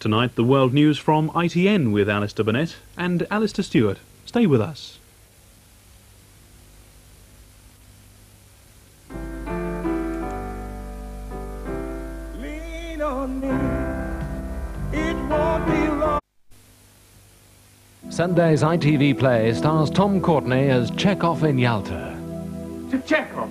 tonight, the world news from ITN with Alistair Burnett and Alistair Stewart. Stay with us. Lean on me, it won't be long. Sunday's ITV play stars Tom Courtenay as Chekhov in Yalta. To Chekhov!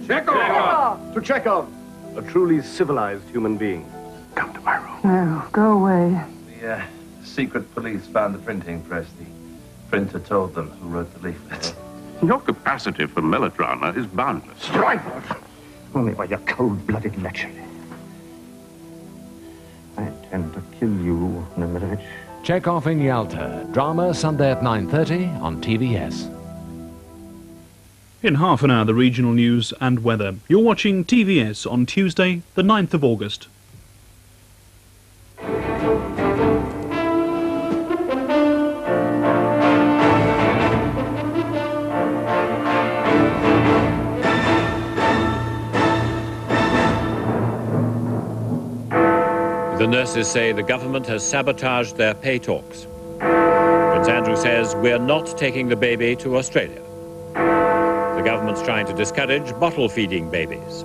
Chekhov! To Chekhov! A truly civilized human being. Come to my room. No, go away. The secret police found the printing press. The printer told them who wrote the leaflet. Your capacity for melodrama is boundless. Strifle! Only by your cold-blooded lecture. I intend to kill you, Nemirovich. Chekhov in Yalta. Drama Sunday at 9:30 on TVS. In half an hour, the regional news and weather. You're watching TVS on Tuesday, the 9th of August. The nurses say the government has sabotaged their pay talks. Prince Andrew says we're not taking the baby to Australia. The government's trying to discourage bottle-feeding babies.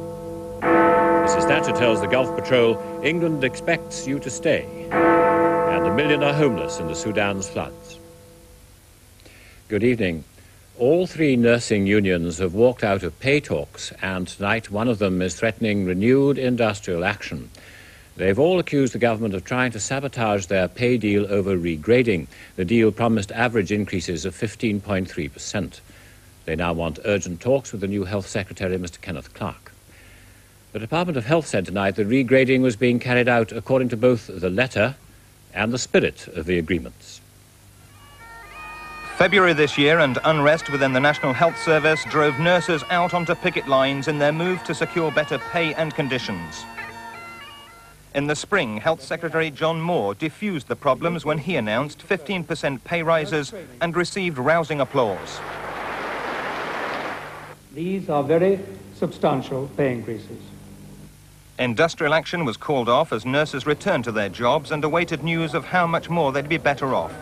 Mrs. Thatcher tells the Gulf Patrol England expects you to stay. And 1 million are homeless in the Sudan's floods. Good evening. All 3 nursing unions have walked out of pay talks, and tonight one of them is threatening renewed industrial action. They've all accused the government of trying to sabotage their pay deal over regrading. The deal promised average increases of 15.3%. They now want urgent talks with the new Health Secretary, Mr. Kenneth Clarke. The Department of Health said tonight the regrading was being carried out according to both the letter and the spirit of the agreements. February this year and unrest within the National Health Service drove nurses out onto picket lines in their move to secure better pay and conditions. In the spring, Health Secretary John Moore diffused the problems when he announced 15% pay rises and received rousing applause. These are very substantial pay increases. Industrial action was called off as nurses returned to their jobs and awaited news of how much more they'd be better off.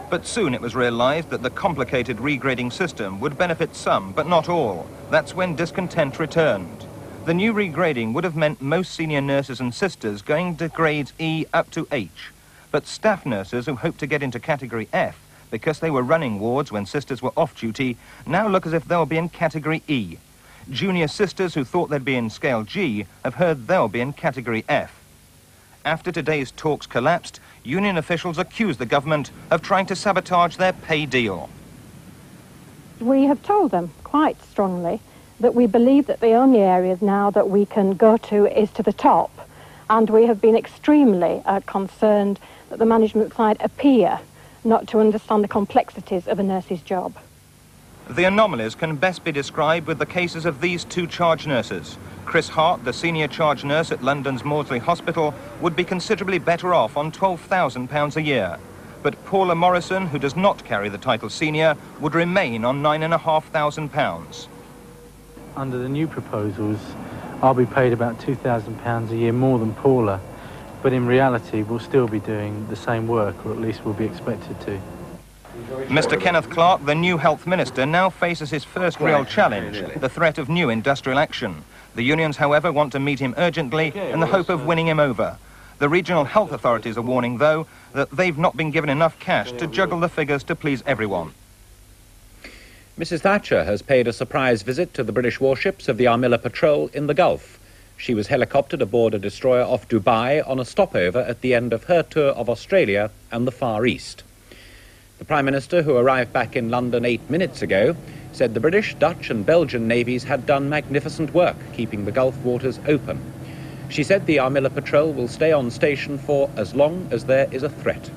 But soon it was realised that the complicated regrading system would benefit some, but not all. That's when discontent returned. The new regrading would have meant most senior nurses and sisters going to grades E up to H. But staff nurses who hoped to get into category F because they were running wards when sisters were off duty now look as if they'll be in category E. Junior sisters who thought they'd be in scale G have heard they'll be in category F. After today's talks collapsed, union officials accused the government of trying to sabotage their pay deal. We have told them quite strongly that we believe that the only areas now that we can go to is to the top. And we have been extremely concerned that the management side appear not to understand the complexities of a nurse's job. The anomalies can best be described with the cases of these 2 charge nurses. Chris Hart, the senior charge nurse at London's Maudsley Hospital, would be considerably better off on £12,000 a year. But Paula Morrison, who does not carry the title senior, would remain on £9,500. Under the new proposals, I'll be paid about £2,000 a year more than Paula, but in reality we'll still be doing the same work, or at least we'll be expected to. Mr. Kenneth Clarke, the new health minister, now faces his first real challenge, the threat of new industrial action. The unions, however, want to meet him urgently in the hope of winning him over. The regional health authorities are warning, though, that they've not been given enough cash to juggle the figures to please everyone. Mrs. Thatcher has paid a surprise visit to the British warships of the Armilla Patrol in the Gulf. She was helicoptered aboard a destroyer off Dubai on a stopover at the end of her tour of Australia and the Far East. The Prime Minister, who arrived back in London 8 minutes ago, said the British, Dutch and Belgian navies had done magnificent work keeping the Gulf waters open. She said the Armilla Patrol will stay on station for as long as there is a threat.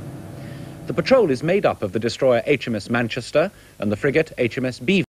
The patrol is made up of the destroyer HMS Manchester and the frigate HMS Beaver.